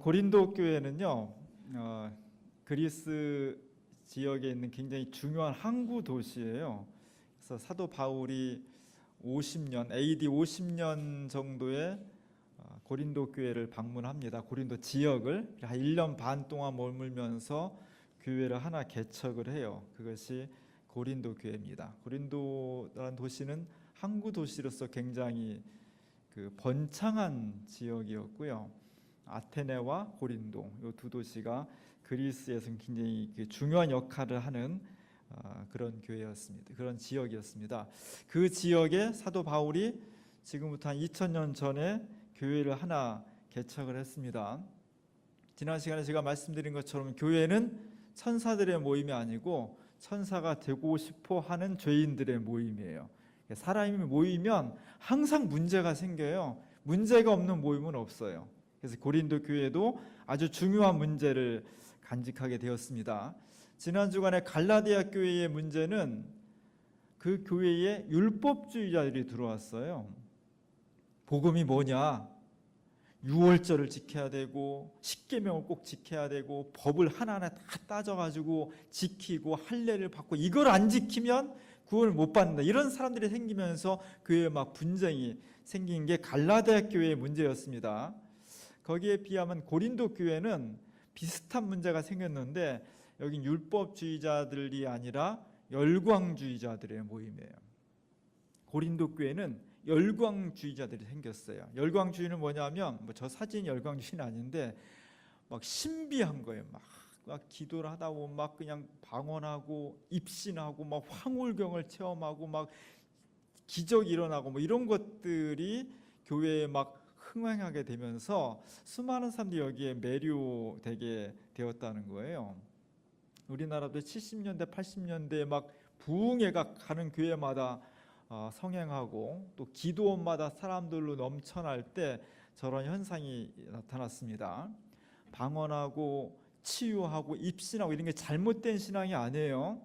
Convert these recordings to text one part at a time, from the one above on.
고린도 교회는요, 그리스 지역에 있는 굉장히 중요한 항구 도시예요. 그래서 사도 바울이 50년, AD 50년 정도에 고린도 교회를 방문합니다. 고린도 지역을 한 1년 반 동안 머물면서 교회를 하나 개척을 해요. 그것이 고린도 교회입니다. 고린도라는 도시는 항구 도시로서 굉장히 번창한 지역이었고요. 아테네와 고린도 이 두 도시가 그리스에서는 굉장히 중요한 역할을 하는 그런 교회였습니다. 그런 지역이었습니다. 그 지역에 사도 바울이 지금부터 한 2000년 전에 교회를 하나 개척을 했습니다. 지난 시간에 제가 말씀드린 것처럼 교회는 천사들의 모임이 아니고 천사가 되고 싶어 하는 죄인들의 모임이에요. 사람이 모이면 항상 문제가 생겨요. 문제가 없는 모임은 없어요. 그래서 고린도 교회도 아주 중요한 문제를 간직하게 되었습니다. 지난 주간에 갈라디아 교회의 문제는 그 교회에 율법주의자들이 들어왔어요. 복음이 뭐냐? 유월절을 지켜야 되고 십계명을 꼭 지켜야 되고 법을 하나하나 다 따져가지고 지키고 할례를 받고 이걸 안 지키면 구원을 못 받는다. 이런 사람들이 생기면서 교회에 막 분쟁이 생긴 게 갈라디아 교회의 문제였습니다. 거기에 비하면 고린도 교회는 비슷한 문제가 생겼는데 여긴 율법주의자들이 아니라 열광주의자들의 모임이에요. 고린도 교회는 열광주의자들이 생겼어요. 열광주의는 뭐냐면 저 사진이 열광주의는 아닌데 막 신비한 거예요. 막 기도를 하다 보면 막 그냥 방언하고 입신하고 막 황홀경을 체험하고 막 기적이 일어나고 뭐 이런 것들이 교회에 막 흥행하게 되면서 수많은 사람들이 여기에 매료되게 되었다는 거예요. 우리나라도 70년대 80년대에 막 부흥회가 가는 교회마다 성행하고 또 기도원마다 사람들로 넘쳐날 때 저런 현상이 나타났습니다. 방언하고 치유하고 입신하고 이런 게 잘못된 신앙이 아니에요.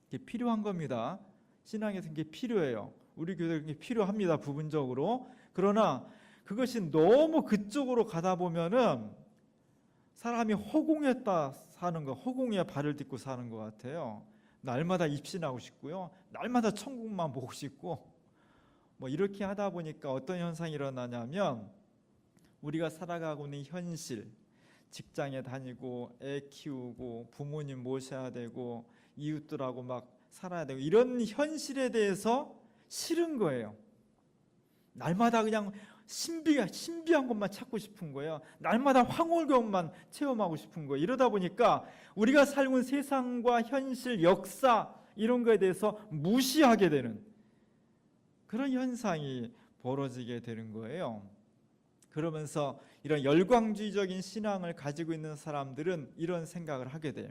이게 필요한 겁니다. 신앙에서 이게 필요해요. 우리 교회도 이게 필요합니다. 부분적으로. 그러나 그것이 너무 그쪽으로 가다 보면은 사람이 허공에다 사는 거, 허공에 발을 딛고 사는 것 같아요. 날마다 입신하고 싶고요. 날마다 천국만 보고 싶고 뭐 이렇게 하다 보니까 어떤 현상이 일어나냐면 우리가 살아가고 있는 현실, 직장에 다니고 애 키우고 부모님 모셔야 되고 이웃들하고 막 살아야 되고 이런 현실에 대해서 싫은 거예요. 날마다 그냥 신비한 것만 찾고 싶은 거예요. 날마다 황홀경만 체험하고 싶은 거예요. 이러다 보니까 우리가 살고 있는 세상과 현실, 역사 이런 거에 대해서 무시하게 되는 그런 현상이 벌어지게 되는 거예요. 그러면서 이런 열광주의적인 신앙을 가지고 있는 사람들은 이런 생각을 하게 돼요.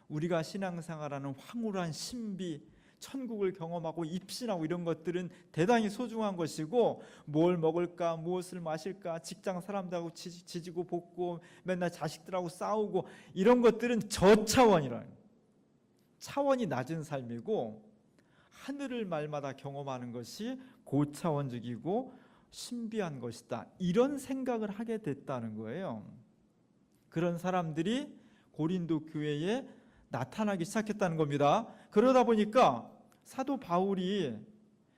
우리가 신앙생활하는 황홀한 신비, 천국을 경험하고 입신하고 이런 것들은 대단히 소중한 것이고 뭘 먹을까 무엇을 마실까 직장 사람들하고 지지고 볶고 맨날 자식들하고 싸우고 이런 것들은 저차원이라는 차원이 낮은 삶이고 하늘을 말마다 경험하는 것이 고차원적이고 신비한 것이다. 이런 생각을 하게 됐다는 거예요. 그런 사람들이 고린도 교회에 나타나기 시작했다는 겁니다. 그러다 보니까 사도 바울이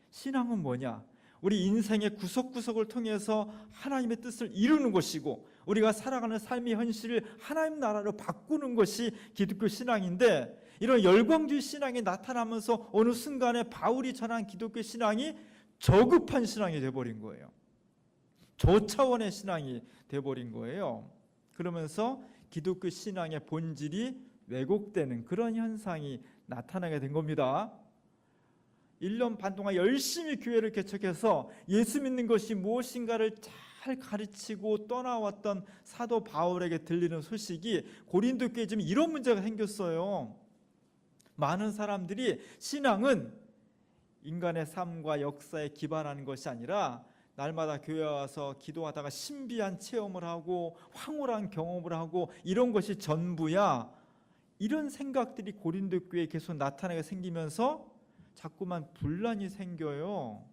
신앙은 뭐냐? 우리 인생의 구석구석을 통해서 하나님의 뜻을 이루는 것이고 우리가 살아가는 삶의 현실을 하나님 나라로 바꾸는 것이 기독교 신앙인데 이런 열광주의 신앙이 나타나면서 어느 순간에 바울이 전한 기독교 신앙이 저급한 신앙이 되어버린 거예요. 저차원의 신앙이 되어버린 거예요. 그러면서 기독교 신앙의 본질이 왜곡되는 그런 현상이 나타나게 된 겁니다. 1년 반 동안 열심히 교회를 개척해서 예수 믿는 것이 무엇인가를 잘 가르치고 떠나왔던 사도 바울에게 들리는 소식이 고린도 교회에 지금 이런 문제가 생겼어요. 많은 사람들이 신앙은 인간의 삶과 역사에 기반하는 것이 아니라 날마다 교회에 와서 기도하다가 신비한 체험을 하고 황홀한 경험을 하고 이런 것이 전부야. 이런 생각들이 고린도 교회에 계속 나타나게 생기면서 자꾸만 분란이 생겨요.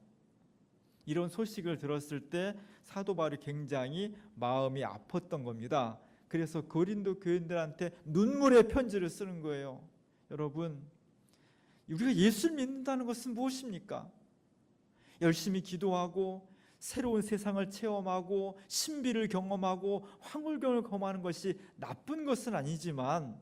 이런 소식을 들었을 때 사도 바울이 굉장히 마음이 아팠던 겁니다. 그래서 고린도 교인들한테 눈물의 편지를 쓰는 거예요. 여러분, 우리가 예수를 믿는다는 것은 무엇입니까? 열심히 기도하고 새로운 세상을 체험하고 신비를 경험하고 황홀경을 경험하는 것이 나쁜 것은 아니지만,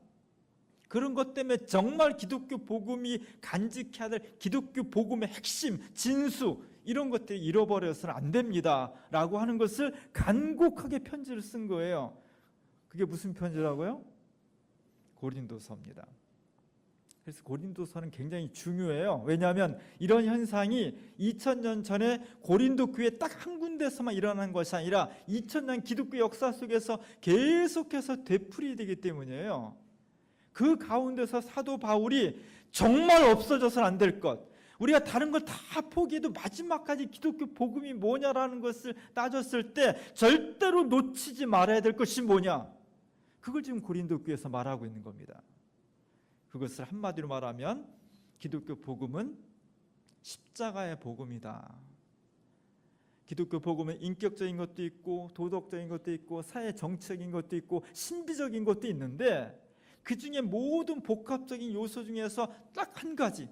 그런 것 때문에 정말 기독교 복음이 간직해야 될 기독교 복음의 핵심, 진수, 이런 것들이 잃어버려서는 안 됩니다 라고 하는 것을 간곡하게 편지를 쓴 거예요. 그게 무슨 편지라고요? 고린도서입니다. 그래서 고린도서는 굉장히 중요해요. 왜냐하면 이런 현상이 2000년 전에 고린도 교회 딱 한 군데서만 일어난 것이 아니라 2000년 기독교 역사 속에서 계속해서 되풀이되기 때문이에요. 그 가운데서 사도 바울이 정말 없어져서는 안 될 것, 우리가 다른 걸 다 포기해도 마지막까지 기독교 복음이 뭐냐라는 것을 따졌을 때 절대로 놓치지 말아야 될 것이 뭐냐, 그걸 지금 고린도 교회에서 말하고 있는 겁니다. 그것을 한마디로 말하면 기독교 복음은 십자가의 복음이다. 기독교 복음은 인격적인 것도 있고 도덕적인 것도 있고 사회 정치적인 것도 있고 신비적인 것도 있는데, 그 중에 모든 복합적인 요소 중에서 딱 한 가지,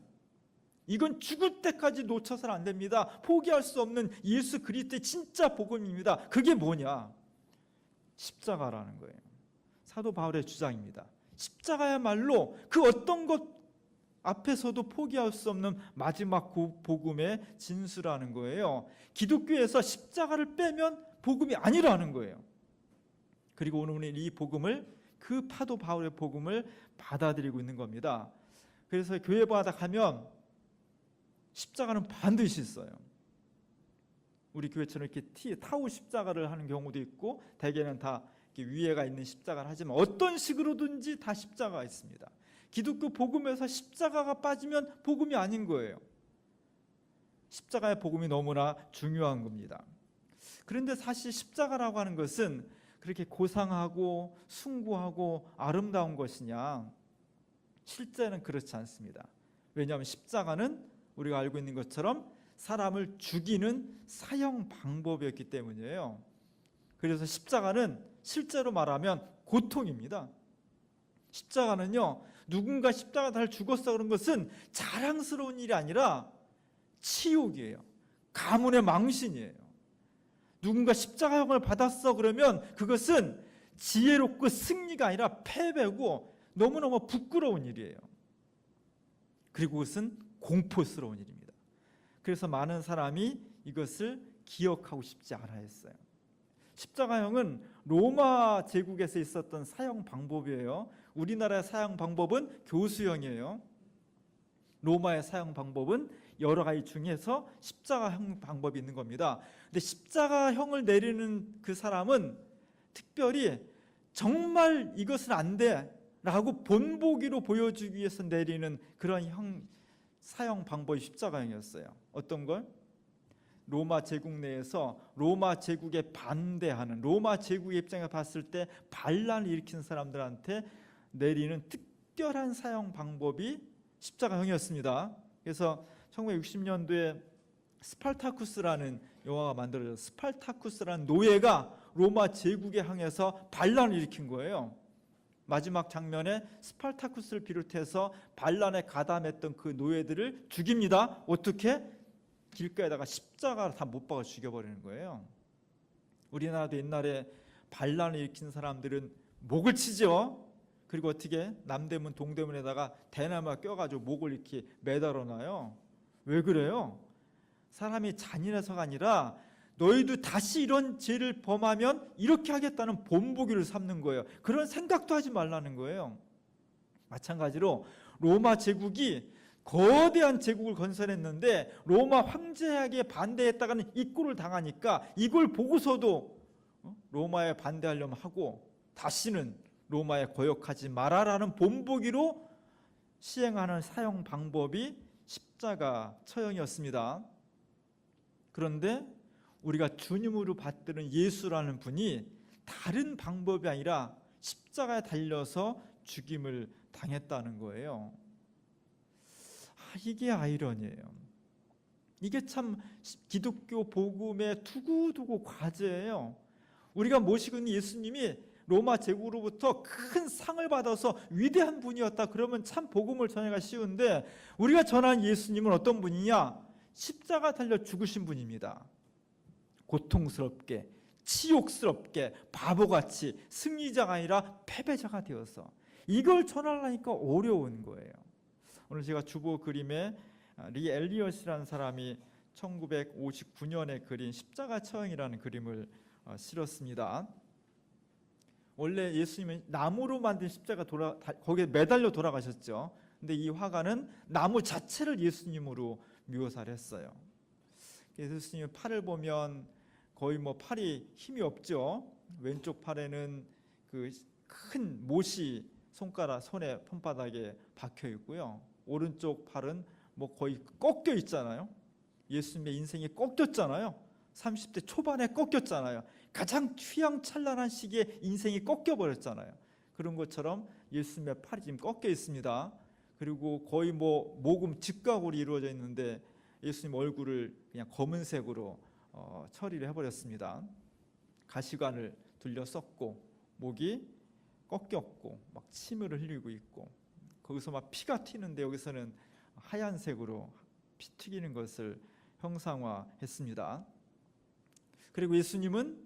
이건 죽을 때까지 놓쳐서는 안 됩니다. 포기할 수 없는 예수 그리스도의 진짜 복음입니다. 그게 뭐냐? 십자가라는 거예요. 사도 바울의 주장입니다. 십자가야말로 그 어떤 것 앞에서도 포기할 수 없는 마지막 복음의 진수라는 거예요. 기독교에서 십자가를 빼면 복음이 아니라는 거예요. 그리고 오늘 우리는 이 복음을, 그 사도 바울의 복음을 받아들이고 있는 겁니다. 그래서 교회마다 가면 십자가는 반드시 있어요. 우리 교회처럼 이렇게 타우 십자가를 하는 경우도 있고, 대개는 다 위에가 있는 십자가를 하지만 어떤 식으로든지 다 십자가가 있습니다. 기독교 복음에서 십자가가 빠지면 복음이 아닌 거예요. 십자가의 복음이 너무나 중요한 겁니다. 그런데 사실 십자가라고 하는 것은 그렇게 고상하고 숭고하고 아름다운 것이냐? 실제는 그렇지 않습니다. 왜냐하면 십자가는 우리가 알고 있는 것처럼 사람을 죽이는 사형 방법이었기 때문이에요. 그래서 십자가는 실제로 말하면 고통입니다. 십자가는요, 누군가 십자가 달 죽었어 그런 것은 자랑스러운 일이 아니라 치욕이에요. 가문의 망신이에요. 누군가 십자가형을 받았어 그러면 그것은 지혜롭고 승리가 아니라 패배고 너무너무 부끄러운 일이에요. 그리고 그것은 공포스러운 일입니다. 그래서 많은 사람이 이것을 기억하고 싶지 않아 했어요. 십자가형은 로마 제국에서 있었던 사형 방법이에요. 우리나라의 사형 방법은 교수형이에요. 로마의 사형 방법은 여러 가지 중에서 십자가형 방법이 있는 겁니다. 근데 십자가형을 내리는 그 사람은 특별히 정말 이것은 안 돼 라고 본보기로 보여주기 위해서 내리는 그런 사형 방법이 십자가형이었어요. 어떤 걸? 로마 제국 내에서 로마 제국에 반대하는, 로마 제국의 입장에 봤을 때 반란을 일으킨 사람들한테 내리는 특별한 사형 방법이 십자가형이었습니다. 그래서 1960년도에 스파르타쿠스라는 영화가 만들어져서 스파르타쿠스라는 노예가 로마 제국에 향해서 반란을 일으킨 거예요. 마지막 장면에 스파르타쿠스를 비롯해서 반란에 가담했던 그 노예들을 죽입니다. 어떻게? 길가에다가 십자가를 다 못 박아 죽여버리는 거예요. 우리나라도 옛날에 반란을 일으킨 사람들은 목을 치죠. 그리고 어떻게? 남대문 동대문에다가 대나무가 껴가지고 목을 이렇게 매달아놔요. 왜 그래요? 사람이 잔인해서가 아니라 너희도 다시 이런 죄를 범하면 이렇게 하겠다는 본보기를 삼는 거예요. 그런 생각도 하지 말라는 거예요. 마찬가지로 로마 제국이 거대한 제국을 건설했는데 로마 황제에게 반대했다가는 입고를 당하니까 이걸 보고서도 로마에 반대하려면 하고 다시는 로마에 거역하지 마라라는 본보기로 시행하는 사형 방법이 십자가 처형이었습니다. 그런데 우리가 주님으로 받드는 예수라는 분이 다른 방법이 아니라 십자가에 달려서 죽임을 당했다는 거예요. 이게 아이러니예요. 이게 참 기독교 복음의 두고두고 과제예요. 우리가 모시고 있는 예수님이 로마 제국으로부터 큰 상을 받아서 위대한 분이었다 그러면 참 복음을 전하기가 쉬운데, 우리가 전하는 예수님은 어떤 분이냐? 십자가 달려 죽으신 분입니다. 고통스럽게, 치욕스럽게, 바보같이 승리자가 아니라 패배자가 되어서 이걸 전하려니까 어려운 거예요. 오늘 제가 주보 그림에 리 엘리엇이라는 사람이 1959년에 그린 십자가 처형이라는 그림을 실었습니다. 원래 예수님은 나무로 만든 십자가 거기에 매달려 돌아가셨죠. 근데 이 화가는 나무 자체를 예수님으로 묘사를 했어요. 예수님의 팔을 보면 거의 팔이 힘이 없죠. 왼쪽 팔에는 그 큰 못이 손에 손바닥에 박혀 있고요. 오른쪽 팔은 거의 꺾여 있잖아요. 예수님의 인생이 꺾였잖아요. 30대 초반에 꺾였잖아요. 가장 휘황찬란한 시기에 인생이 꺾여버렸잖아요. 그런 것처럼 예수님의 팔이 지금 꺾여 있습니다. 그리고 거의 모금 직각으로 이루어져 있는데 예수님 얼굴을 그냥 검은색으로 처리를 해버렸습니다. 가시관을 둘러 썼고 목이 꺾였고 막 침을 흘리고 있고, 거기서 막 피가 튀는데 여기서는 하얀색으로 피 튀기는 것을 형상화했습니다. 그리고 예수님은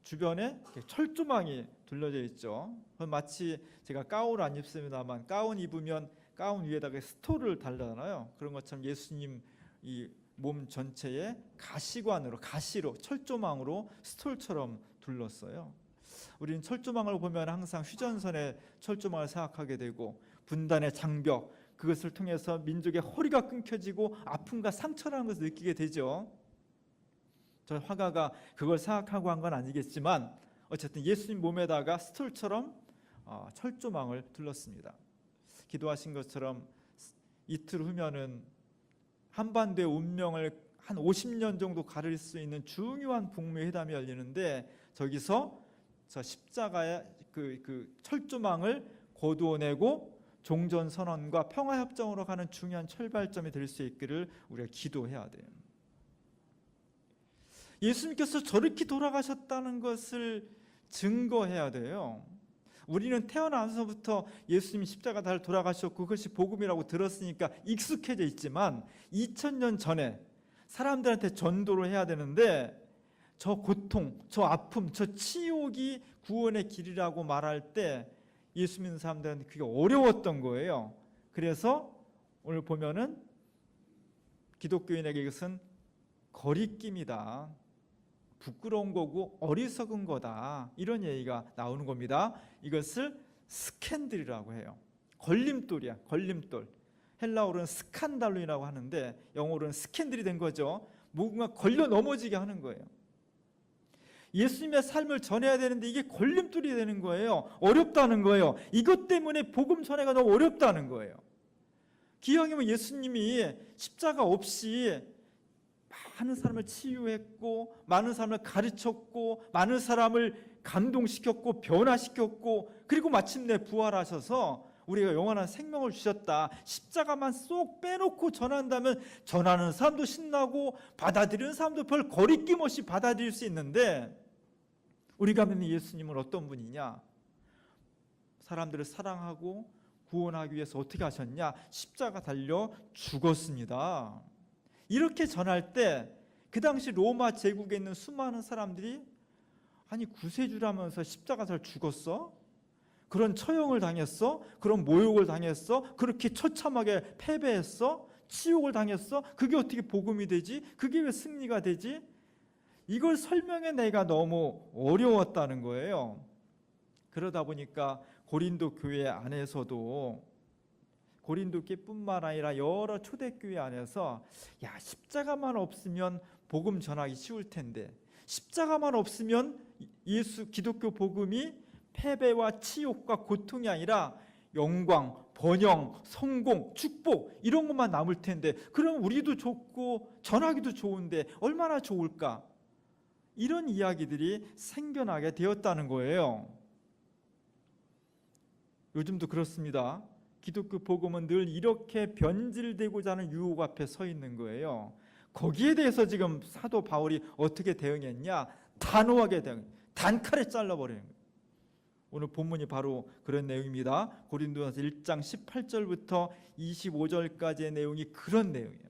주변에 철조망이 둘러져 있죠. 마치 제가 가운을 안 입습니다만 가운 입으면 가운 위에다가 스토를 달잖아요. 그런 것처럼 예수님 이 몸 전체에 가시로 철조망으로 스톨처럼 둘렀어요. 우리는 철조망을 보면 항상 휴전선의 철조망을 생각하게 되고, 분단의 장벽, 그것을 통해서 민족의 허리가 끊겨지고 아픔과 상처라는 것을 느끼게 되죠. 저 화가가 그걸 생각하고 한 건 아니겠지만 어쨌든 예수님 몸에다가 스톨처럼 철조망을 둘렀습니다. 기도하신 것처럼 이틀 후면은 한반도의 운명을 한 50년 정도 가릴 수 있는 중요한 북미 회담이 열리는데, 저기서 저 십자가의 그 철조망을 거두어내고 종전선언과 평화협정으로 가는 중요한 출발점이 될 수 있기를 우리가 기도해야 돼요. 예수님께서 저렇게 돌아가셨다는 것을 증거해야 돼요. 우리는 태어나서부터 예수님이 십자가 달 돌아가셨고 그것이 복음이라고 들었으니까 익숙해져 있지만 2000년 전에 사람들한테 전도를 해야 되는데, 저 고통, 저 아픔, 저 치욕이 구원의 길이라고 말할 때 예수 믿는 사람들한테 그게 어려웠던 거예요. 그래서 오늘 보면은 기독교인에게 이것은 거리낌이다, 부끄러운 거고 어리석은 거다, 이런 얘기가 나오는 겁니다. 이것을 스캔들이라고 해요. 걸림돌이야, 걸림돌. 헬라어로는 스칸달로이라고 하는데 영어로는 스캔들이 된 거죠. 뭔가 걸려 넘어지게 하는 거예요. 예수님의 삶을 전해야 되는데 이게 걸림돌이 되는 거예요. 어렵다는 거예요. 이것 때문에 복음 전해가 너무 어렵다는 거예요. 기왕이면 예수님이 십자가 없이 많은 사람을 치유했고 많은 사람을 가르쳤고 많은 사람을 감동시켰고 변화시켰고, 그리고 마침내 부활하셔서 우리가 영원한 생명을 주셨다. 십자가만 쏙 빼놓고 전한다면 전하는 사람도 신나고 받아들이는 사람도 별 거리낌 없이 받아들일 수 있는데, 우리가 믿는 예수님은 어떤 분이냐? 사람들을 사랑하고 구원하기 위해서 어떻게 하셨냐? 십자가 달려 죽었습니다. 이렇게 전할 때 그 당시 로마 제국에 있는 수많은 사람들이, 아니 구세주라면서 십자가 달 죽었어? 그런 처형을 당했어? 그런 모욕을 당했어? 그렇게 처참하게 패배했어? 치욕을 당했어? 그게 어떻게 복음이 되지? 그게 왜 승리가 되지? 이걸 설명해 내가 너무 어려웠다는 거예요. 그러다 보니까 고린도 교회 안에서도, 고린도 교회뿐만 아니라 여러 초대교회 안에서, 야, 십자가만 없으면 복음 전하기 쉬울 텐데, 십자가만 없으면 기독교 복음이 패배와 치욕과 고통이 아니라 영광, 번영, 성공, 축복 이런 것만 남을 텐데, 그럼 우리도 좋고 전하기도 좋은데 얼마나 좋을까? 이런 이야기들이 생겨나게 되었다는 거예요. 요즘도 그렇습니다. 기독교 복음은 늘 이렇게 변질되고자 하는 유혹 앞에 서 있는 거예요. 거기에 대해서 지금 사도 바울이 어떻게 대응했냐? 단호하게 단칼에 잘라버리는 거예요. 오늘 본문이 바로 그런 내용입니다. 고린도전서 1장 18절부터 25절까지의 내용이 그런 내용이에요.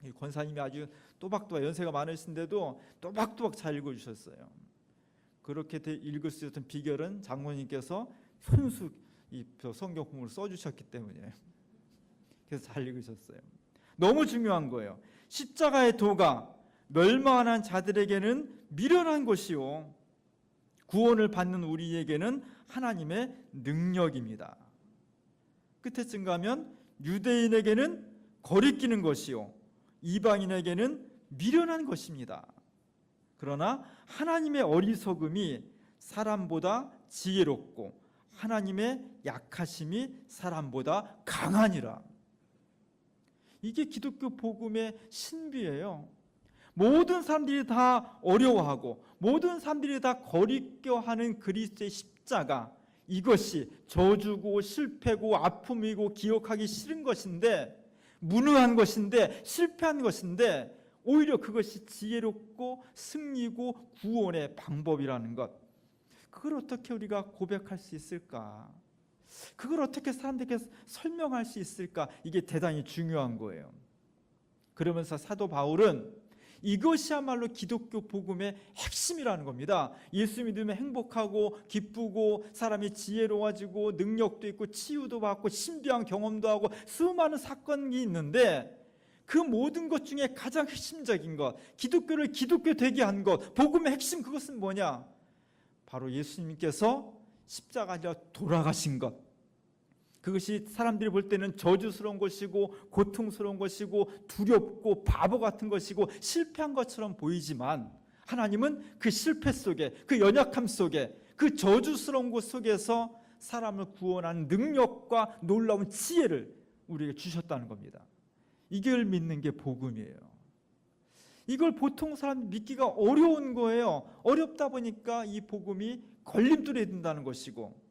이 권사님이 아주 또박또박 연세가 많으신데도 또박또박 잘 읽어주셨어요. 그렇게 읽을 수 있었던 비결은 장모님께서 손수 이 성경 공부를 써주셨기 때문이에요. 그래서 잘 읽으셨어요. 너무 중요한 거예요. 십자가의 도가 멸망한 자들에게는 미련한 것이요 구원을 받는 우리에게는 하나님의 능력입니다. 끝에쯤 가면 유대인에게는 거리끼는 것이요 이방인에게는 미련한 것입니다. 그러나 하나님의 어리석음이 사람보다 지혜롭고 하나님의 약하심이 사람보다 강하니라. 이게 기독교 복음의 신비예요. 모든 사람들이 다 어려워하고 모든 사람들이 다 거리껴하는 그리스도의 십자가, 이것이 저주고 실패고 아픔이고 기억하기 싫은 것인데, 무능한 것인데, 실패한 것인데, 오히려 그것이 지혜롭고 승리고 구원의 방법이라는 것, 그걸 어떻게 우리가 고백할 수 있을까? 그걸 어떻게 사람들에게 설명할 수 있을까? 이게 대단히 중요한 거예요. 그러면서 사도 바울은 이것이야말로 기독교 복음의 핵심이라는 겁니다. 예수 믿으면 행복하고 기쁘고 사람이 지혜로워지고 능력도 있고 치유도 받고 신비한 경험도 하고 수많은 사건이 있는데, 그 모든 것 중에 가장 핵심적인 것, 기독교를 기독교 되게 한 것, 복음의 핵심, 그것은 뭐냐? 바로 예수님께서 십자가에 돌아가신 것. 그것이 사람들이 볼 때는 저주스러운 것이고 고통스러운 것이고 두렵고 바보 같은 것이고 실패한 것처럼 보이지만, 하나님은 그 실패 속에, 그 연약함 속에, 그 저주스러운 것 속에서 사람을 구원하는 능력과 놀라운 지혜를 우리에게 주셨다는 겁니다. 이걸 믿는 게 복음이에요. 이걸 보통 사람 믿기가 어려운 거예요. 어렵다 보니까 이 복음이 걸림돌이 된다는 것이고,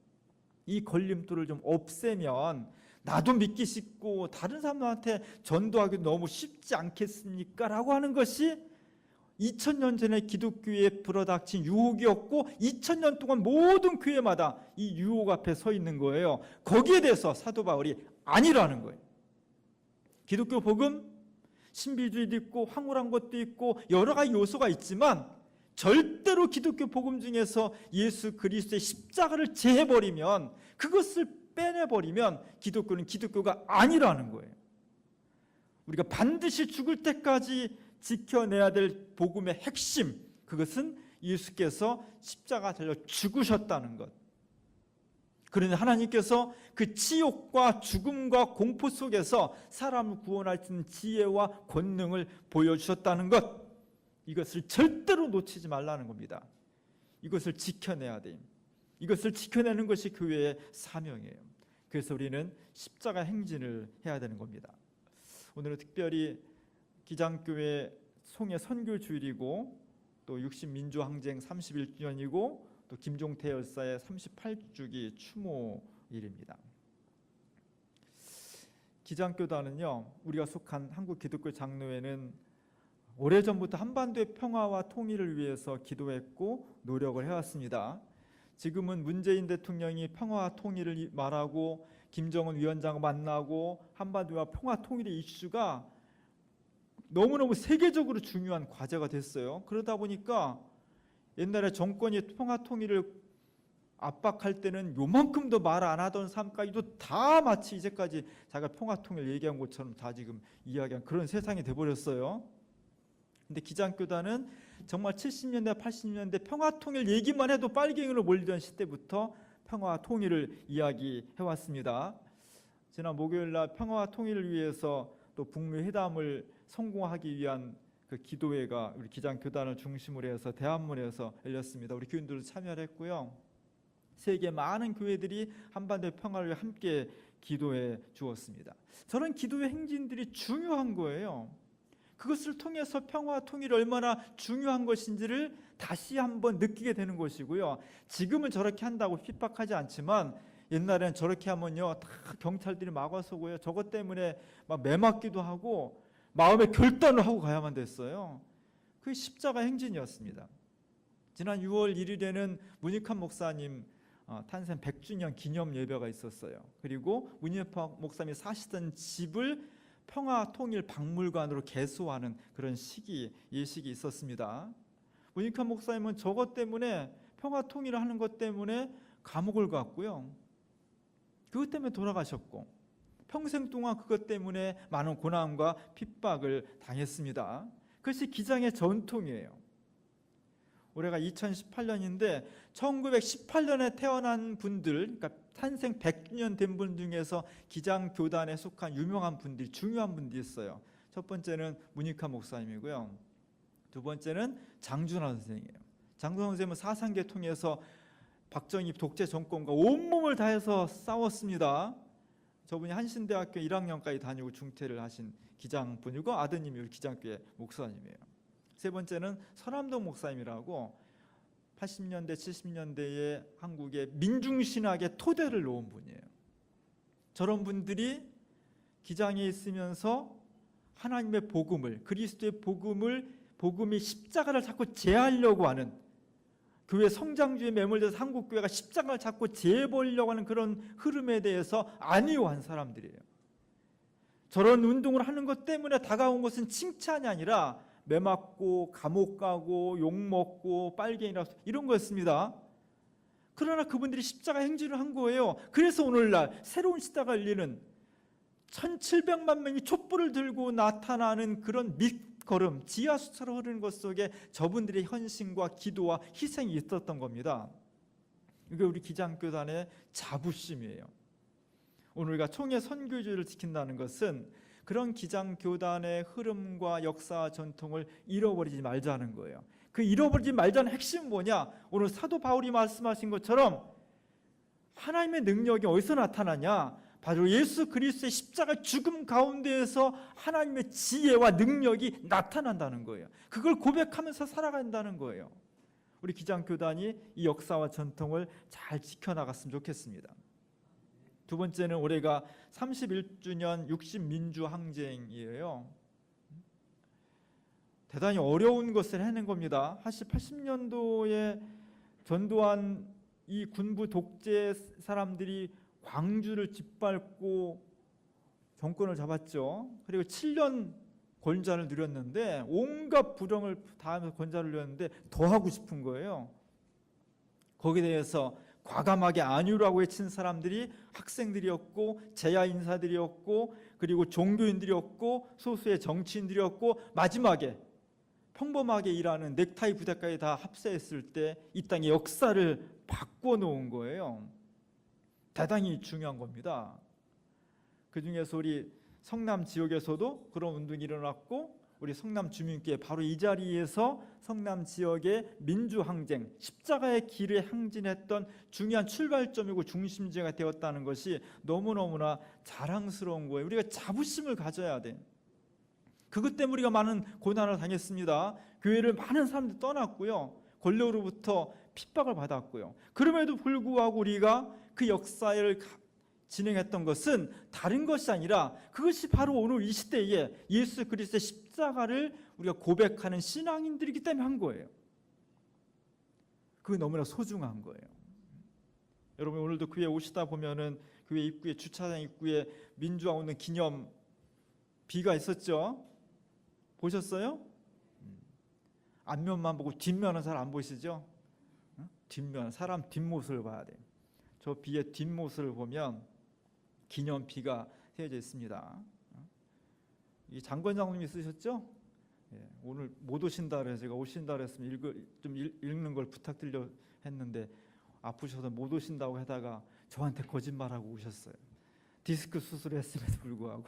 이 걸림돌을 좀 없애면 나도 믿기 쉽고 다른 사람들한테 전도하기 너무 쉽지 않겠습니까? 라고 하는 것이 2000년 전에 기독교에 불어닥친 유혹이었고 2000년 동안 모든 교회마다 이 유혹 앞에 서 있는 거예요. 거기에 대해서 사도 바울이 아니라는 거예요. 기독교 복음, 신비주의도 있고 황홀한 것도 있고 여러 가지 요소가 있지만, 절대로 기독교 복음 중에서 예수 그리스도의 십자가를 제해버리면, 그것을 빼내버리면 기독교는 기독교가 아니라는 거예요. 우리가 반드시 죽을 때까지 지켜내야 될 복음의 핵심, 그것은 예수께서 십자가 달려 죽으셨다는 것. 그러니 하나님께서 그 치욕과 죽음과 공포 속에서 사람을 구원할 수 있는 지혜와 권능을 보여주셨다는 것, 이것을 절대로 놓치지 말라는 겁니다. 이것을 지켜내야 돼. 이것을 지켜내는 것이 교회의 사명이에요. 그래서 우리는 십자가 행진을 해야 되는 겁니다. 오늘은 특별히 기장교회 송해 선교주일이고 또 60민주항쟁 31주년이고 또 김종태 열사의 38주기 추모일입니다. 기장교단은요, 우리가 속한 한국 기독교 장로회는 오래전부터 한반도의 평화와 통일을 위해서 기도했고 노력을 해왔습니다. 지금은 문재인 대통령이 평화와 통일을 말하고 김정은 위원장을 만나고 한반도와 평화 통일의 이슈가 너무너무 세계적으로 중요한 과제가 됐어요. 그러다 보니까 옛날에 정권이 평화 통일을 압박할 때는 요만큼도 말 안 하던 사람까지도 다 마치 이제까지 자기가 평화 통일 얘기한 것처럼 다 지금 이야기한 그런 세상이 돼버렸어요. 근데 기장교단은 정말 70년대 80년대 평화통일 얘기만 해도 빨갱이로 몰리던 시대부터 평화와 통일을 이야기해왔습니다. 지난 목요일날 평화와 통일을 위해서 또 북미 회담을 성공하기 위한 그 기도회가 우리 기장교단을 중심으로 해서 대한문에서 열렸습니다. 우리 교인들도 참여를 했고요. 세계 많은 교회들이 한반도의 평화를 위해 함께 기도해 주었습니다. 저런 기도의 행진들이 중요한 거예요. 그것을 통해서 평화와 통일이 얼마나 중요한 것인지를 다시 한번 느끼게 되는 것이고요. 지금은 저렇게 한다고 핍박하지 않지만 옛날에는 저렇게 하면요 다 경찰들이 막아서고요. 저것 때문에 막 매맞기도 하고 마음의 결단을 하고 가야만 됐어요. 그게 십자가 행진이었습니다. 지난 6월 1일에는 문익환 목사님 탄생 100주년 기념 예배가 있었어요. 그리고 문익환 목사님이 사시던 집을 평화통일박물관으로 개소하는 그런 예식이 있었습니다. 문익환 목사님은 저것 때문에 평화통일을 하는 것 때문에 감옥을 갔고요. 그것 때문에 돌아가셨고 평생 동안 그것 때문에 많은 고난과 핍박을 당했습니다. 그것이 기장의 전통이에요. 올해가 2018년인데 1918년에 태어난 분들, 그러니까 탄생 100년 된 분 중에서 기장교단에 속한 유명한 분들이, 중요한 분들이 있어요. 첫 번째는 문익환 목사님이고요. 두 번째는 장준하 선생이에요. 장준하 선생님은 사상계 통해서 박정희 독재 정권과 온몸을 다해서 싸웠습니다. 저분이 한신대학교 1학년까지 다니고 중퇴를 하신 기장분이고 아드님이 우리 기장교회 목사님이에요. 세 번째는 서남동 목사님이라고 80년대 70년대에 한국의 민중신학의 토대를 놓은 분이에요. 저런 분들이 기장에 있으면서 하나님의 복음을, 그리스도의 복음이 십자가를 자꾸 제하려고 하는, 교회 성장주의에 매몰돼서 한국교회가 십자가를 자꾸 제해보려고 하는 그런 흐름에 대해서 안위요한 사람들이에요. 저런 운동을 하는 것 때문에 다가온 것은 칭찬이 아니라 매 맞고 감옥 가고 욕먹고 빨갱이라서 이런 거였습니다. 그러나 그분들이 십자가 행진을 한 거예요. 그래서 오늘날 새로운 시대가 열리는 1700만 명이 촛불을 들고 나타나는 그런 밑거름, 지하수처럼 흐르는 것 속에 저분들의 헌신과 기도와 희생이 있었던 겁니다. 이게 우리 기장교단의 자부심이에요. 오늘 우리가 총회 선교주의를 지킨다는 것은 그런 기장교단의 흐름과 역사와 전통을 잃어버리지 말자는 거예요. 그 잃어버리지 말자는 핵심은 뭐냐? 오늘 사도 바울이 말씀하신 것처럼 하나님의 능력이 어디서 나타나냐? 바로 예수 그리스도의 십자가 죽음 가운데에서 하나님의 지혜와 능력이 나타난다는 거예요. 그걸 고백하면서 살아간다는 거예요. 우리 기장교단이 이 역사와 전통을 잘 지켜나갔으면 좋겠습니다. 두 번째는 올해가 31주년 60민주항쟁이에요. 대단히 어려운 것을 해낸 겁니다. 사실 80년도에 전두환 이 군부 독재 사람들이 광주를 짓밟고 정권을 잡았죠. 그리고 7년 권좌를 누렸는데 온갖 부정을 다 하면서 권좌를 누렸는데 더 하고 싶은 거예요. 거기에 대해서 과감하게 아니라고 외친 사람들이 학생들이었고 재야 인사들이었고 그리고 종교인들이었고 소수의 정치인들이었고 마지막에 평범하게 일하는 넥타이 부대까지 다 합세했을 때 이 땅의 역사를 바꿔놓은 거예요. 대단히 중요한 겁니다. 그중에서 우리 성남 지역에서도 그런 운동이 일어났고 우리 성남 주민께 바로 이 자리에서 성남 지역의 민주항쟁, 십자가의 길에 항진했던 중요한 출발점이고 중심지가 되었다는 것이 너무너무나 자랑스러운 거예요. 우리가 자부심을 가져야 돼. 그것 때문에 우리가 많은 고난을 당했습니다. 교회를 많은 사람들이 떠났고요. 권력으로부터 핍박을 받았고요. 그럼에도 불구하고 우리가 그 역사를 진행했던 것은 다른 것이 아니라 그것이 바로 오늘 이 시대에 예수 그리스도의 십자가를 우리가 고백하는 신앙인들이기 때문에 한 거예요. 그게 너무나 소중한 거예요. 여러분 오늘도 교회 오시다 보면은 교회 입구에 주차장 입구에 민주화 운동 기념 비가 있었죠. 보셨어요? 앞면만 보고 뒷면은 잘 안 보시죠? 뒷면, 사람 뒷모습을 봐야 돼요. 저 비의 뒷모습을 보면 기념비가 세워져 있습니다. 이 장관장님이 쓰셨죠? 예, 오늘 못 오신다 그래서 제가 오신다 그랬으면 읽는 걸 부탁드려 했는데 아프셔서 못 오신다고 하다가 저한테 거짓말하고 오셨어요. 디스크 수술했음에도 불구하고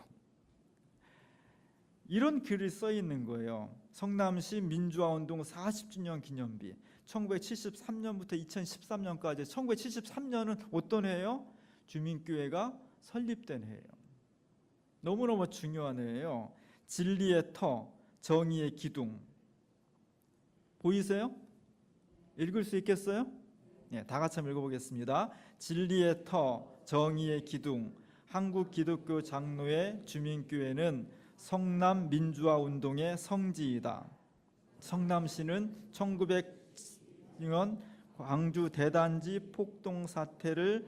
이런 글이 써 있는 거예요. 성남시 민주화운동 40주년 기념비 1973년부터 2013년까지 1973년은 어떤 해예요? 주민교회가 설립된 해예요. 너무너무 중요한 해예요. 진리의 터, 정의의 기둥. 보이세요? 읽을 수 있겠어요? 네, 다 같이 한번 읽어보겠습니다. 진리의 터, 정의의 기둥. 한국 기독교 장로회 주민교회는 성남 민주화 운동의 성지이다. 성남시는 1900년 광주 대단지 폭동 사태를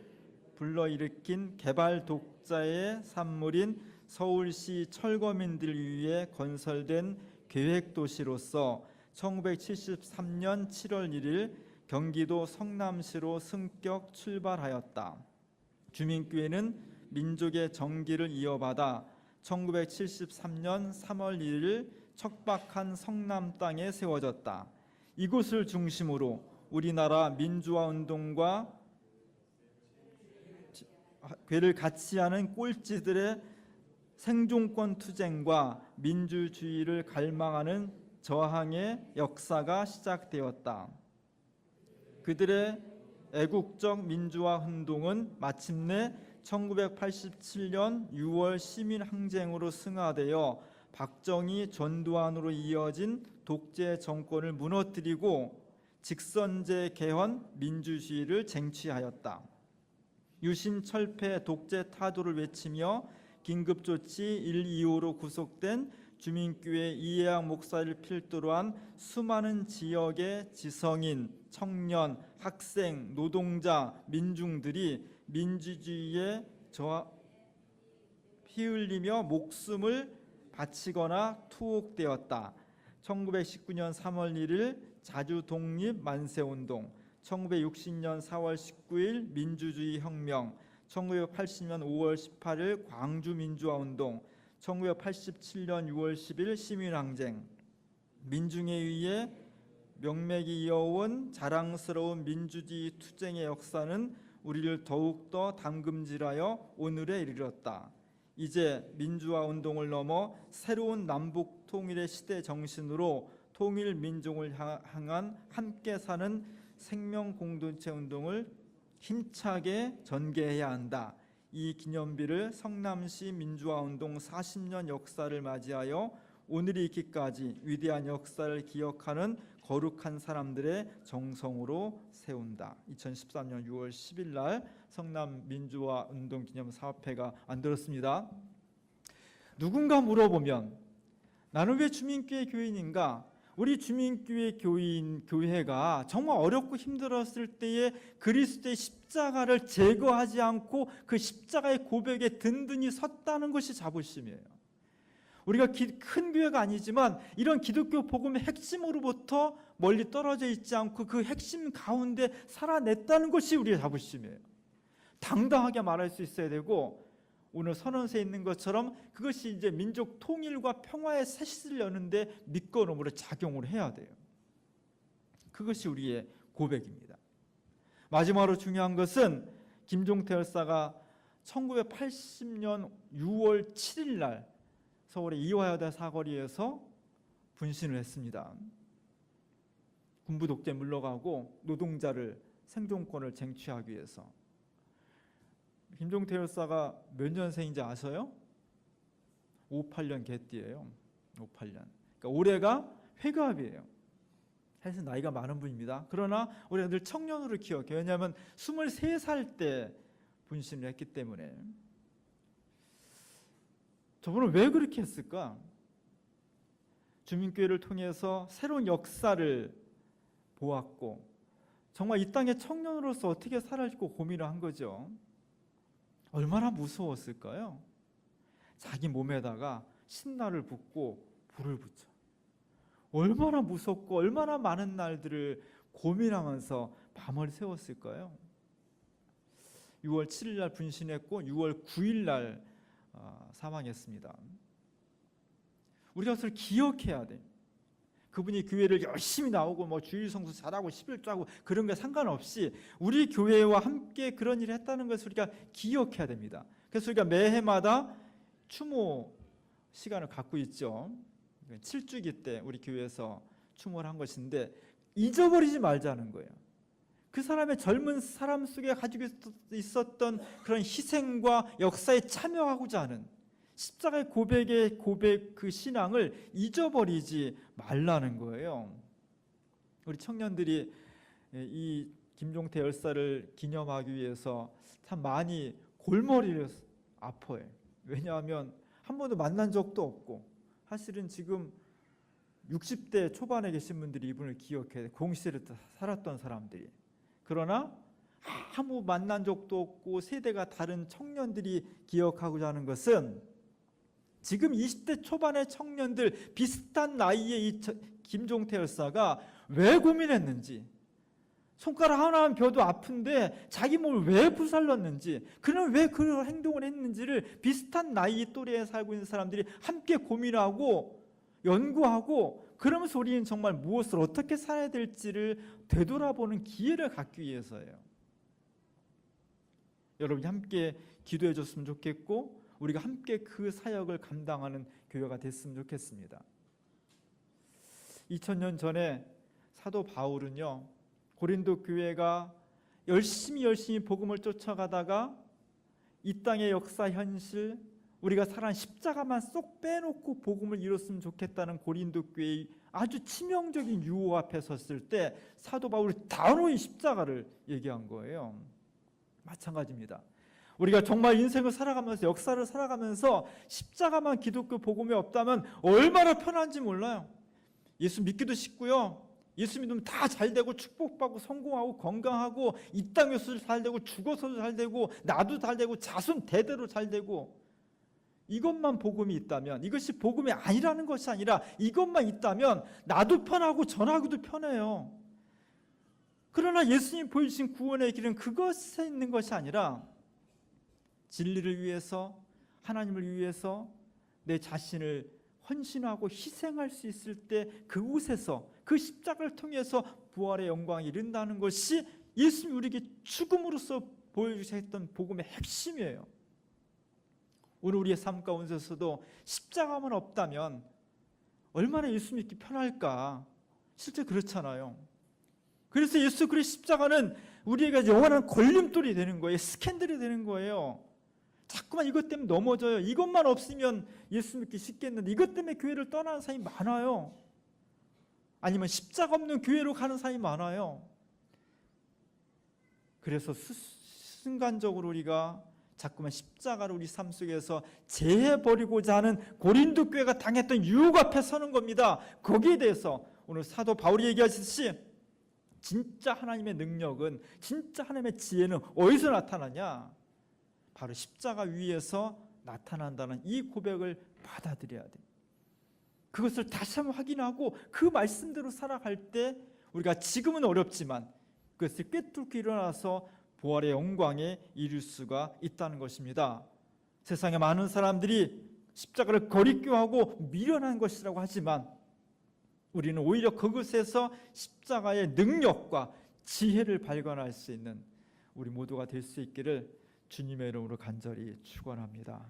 불러일으킨 개발 독자의 산물인 서울시 철거민들을 위해 건설된 계획도시로서 1973년 7월 1일 경기도 성남시로 승격 출발하였다. 주민교회는 민족의 정기를 이어받아 1973년 3월 1일 척박한 성남 땅에 세워졌다. 이곳을 중심으로 우리나라 민주화 운동과 괴를 같이 하는 꼴찌들의 생존권 투쟁과 민주주의를 갈망하는 저항의 역사가 시작되었다. 그들의 애국적 민주화 운동은 마침내 1987년 6월 시민항쟁으로 승화되어 박정희 전두환으로 이어진 독재 정권을 무너뜨리고 직선제 개헌 민주주의를 쟁취하였다. 유신 철폐 독재 타도를 외치며 긴급조치 1, 2호로 구속된 주민교회 이해학 목사를 필두로 한 수많은 지역의 지성인, 청년, 학생, 노동자, 민중들이 민주주의에 피 흘리며 목숨을 바치거나 투옥되었다. 1919년 3월 1일 자주 독립 만세운동, 1960년 4월 19일 민주주의 혁명, 1980년 5월 18일 광주 민주화운동, 1987년 6월 10일 시민항쟁, 민중에 의해 명맥이 이어온 자랑스러운 민주주의 투쟁의 역사는 우리를 더욱더 담금질하여 오늘에 이르렀다. 이제 민주화운동을 넘어 새로운 남북 통일의 시대 정신으로 통일 민족을 향한 함께 사는 생명 공동체 운동을 힘차게 전개해야 한다. 이 기념비를 성남시 민주화운동 40년 역사를 맞이하여 오늘이 있기까지 위대한 역사를 기억하는 거룩한 사람들의 정성으로 세운다. 2013년 6월 10일 날 성남 민주화운동 기념 사업회가 만들었습니다. 누군가 물어보면 나는 왜 주민교회 교인인가? 우리 주민교회 교회가 정말 어렵고 힘들었을 때에 그리스도의 십자가를 제거하지 않고 그 십자가의 고백에 든든히 섰다는 것이 자부심이에요. 우리가 큰 교회가 아니지만 이런 기독교 복음의 핵심으로부터 멀리 떨어져 있지 않고 그 핵심 가운데 살아냈다는 것이 우리의 자부심이에요. 당당하게 말할 수 있어야 되고, 오늘 선언서에 있는 것처럼 그것이 이제 민족 통일과 평화의 새시를 여는데 밑거름으로 작용을 해야 돼요. 그것이 우리의 고백입니다. 마지막으로 중요한 것은 김종태 열사가 1980년 6월 7일 날 서울의 이화여대 사거리에서 분신을 했습니다. 군부 독재 물러가고 노동자를 생존권을 쟁취하기 위해서. 김종태 열사가 몇 년생인지 아세요? 58년 개띠예요. 58년. 그러니까 올해가 회갑이에요. 사실 나이가 많은 분입니다. 그러나 우리가 늘 청년으로 기억해요. 왜냐하면 23살 때 분신을 했기 때문에. 저분은 왜 그렇게 했을까? 주민교회를 통해서 새로운 역사를 보았고 정말 이 땅의 청년으로서 어떻게 살아있고 고민을 한 거죠. 얼마나 무서웠을까요? 자기 몸에다가 신날을 붓고 불을 붙여. 얼마나 무섭고 얼마나 많은 날들을 고민하면서 밤을 새웠을까요? 6월 7일 날 분신했고 6월 9일 날 사망했습니다. 우리가 그것을 기억해야 돼. 그분이 교회를 열심히 나오고 뭐 주일 성수 잘하고 11조하고 그런 게 상관없이 우리 교회와 함께 그런 일을 했다는 것을 우리가 기억해야 됩니다. 그래서 우리가 매해마다 추모 시간을 갖고 있죠. 7주기 때 우리 교회에서 추모를 한 것인데 잊어버리지 말자는 거예요. 그 사람의 젊은 사람 속에 가지고 있었던 그런 희생과 역사에 참여하고자 하는 십자가의 고백 그 신앙을 잊어버리지 말라는 거예요. 우리 청년들이 이 김종태 열사를 기념하기 위해서 참 많이 골머리를 아파해요. 왜냐하면 한 번도 만난 적도 없고, 사실은 지금 60대 초반에 계신 분들이 이분을 기억해, 공시를 살았던 사람들이. 그러나 아무 만난 적도 없고 세대가 다른 청년들이 기억하고자 하는 것은, 지금 20대 초반의 청년들, 비슷한 나이의 이 김종태 열사가 왜 고민했는지, 손가락 하나만 벼도 아픈데 자기 몸을 왜 부살렀는지, 그는 왜 그런 행동을 했는지를 비슷한 나이 또래에 살고 있는 사람들이 함께 고민하고 연구하고, 그러면서 우리는 정말 무엇을 어떻게 살아야 될지를 되돌아보는 기회를 갖기 위해서예요. 여러분이 함께 기도해 줬으면 좋겠고, 우리가 함께 그 사역을 감당하는 교회가 됐으면 좋겠습니다. 2000년 전에 사도 바울은요, 고린도 교회가 열심히 복음을 쫓아가다가 이 땅의 역사 현실, 우리가 살아난 십자가만 쏙 빼놓고 복음을 이뤘으면 좋겠다는 고린도 교회의 아주 치명적인 유혹 앞에 섰을 때 사도 바울이 단호히 십자가를 얘기한 거예요. 마찬가지입니다. 우리가 정말 인생을 살아가면서, 역사를 살아가면서 십자가만 기독교 복음에 없다면 얼마나 편한지 몰라요. 예수 믿기도 쉽고요, 예수 믿으면 다 잘되고 축복받고 성공하고 건강하고 이 땅에서도 잘되고 죽어서도 잘되고 나도 잘되고 자손 대대로 잘되고, 이것만 복음이 있다면, 이것이 복음이 아니라는 것이 아니라 이것만 있다면 나도 편하고 전하기도 편해요. 그러나 예수님 보여주신 구원의 길은 그것에 있는 것이 아니라 진리를 위해서, 하나님을 위해서 내 자신을 헌신하고 희생할 수 있을 때 그곳에서, 그 십자가를 통해서 부활의 영광이 이른다는 것이 예수님이 우리에게 죽음으로써 보여주셨던 복음의 핵심이에요. 오늘 우리의 삶 가운데서도 십자가만 없다면 얼마나 예수 믿기 편할까? 실제 그렇잖아요. 그래서 예수 그리스도의 십자가는 우리에게 영원한 걸림돌이 되는 거예요. 스캔들이 되는 거예요. 자꾸만 이것 때문에 넘어져요. 이것만 없으면 예수 믿기 쉽겠는데, 이것 때문에 교회를 떠나는 사람이 많아요. 아니면 십자가 없는 교회로 가는 사람이 많아요. 그래서 순간적으로 우리가 자꾸만 십자가를 우리 삶 속에서 제해버리고자 하는 고린도 교회가 당했던 유혹 앞에 서는 겁니다. 거기에 대해서 오늘 사도 바울이 얘기하듯이 진짜 하나님의 능력은, 진짜 하나님의 지혜는 어디서 나타나냐? 바로 십자가 위에서 나타난다는 이 고백을 받아들여야 돼. 그것을 다시 한번 확인하고 그 말씀대로 살아갈 때 우리가 지금은 어렵지만 그것을 꿰뚫고 일어나서 부활의 영광에 이룰 수가 있다는 것입니다. 세상에 많은 사람들이 십자가를 거리끼하고 미련한 것이라고 하지만 우리는 오히려 그것에서 십자가의 능력과 지혜를 발견할 수 있는 우리 모두가 될 수 있기를 주님의 이름으로 간절히 축원합니다.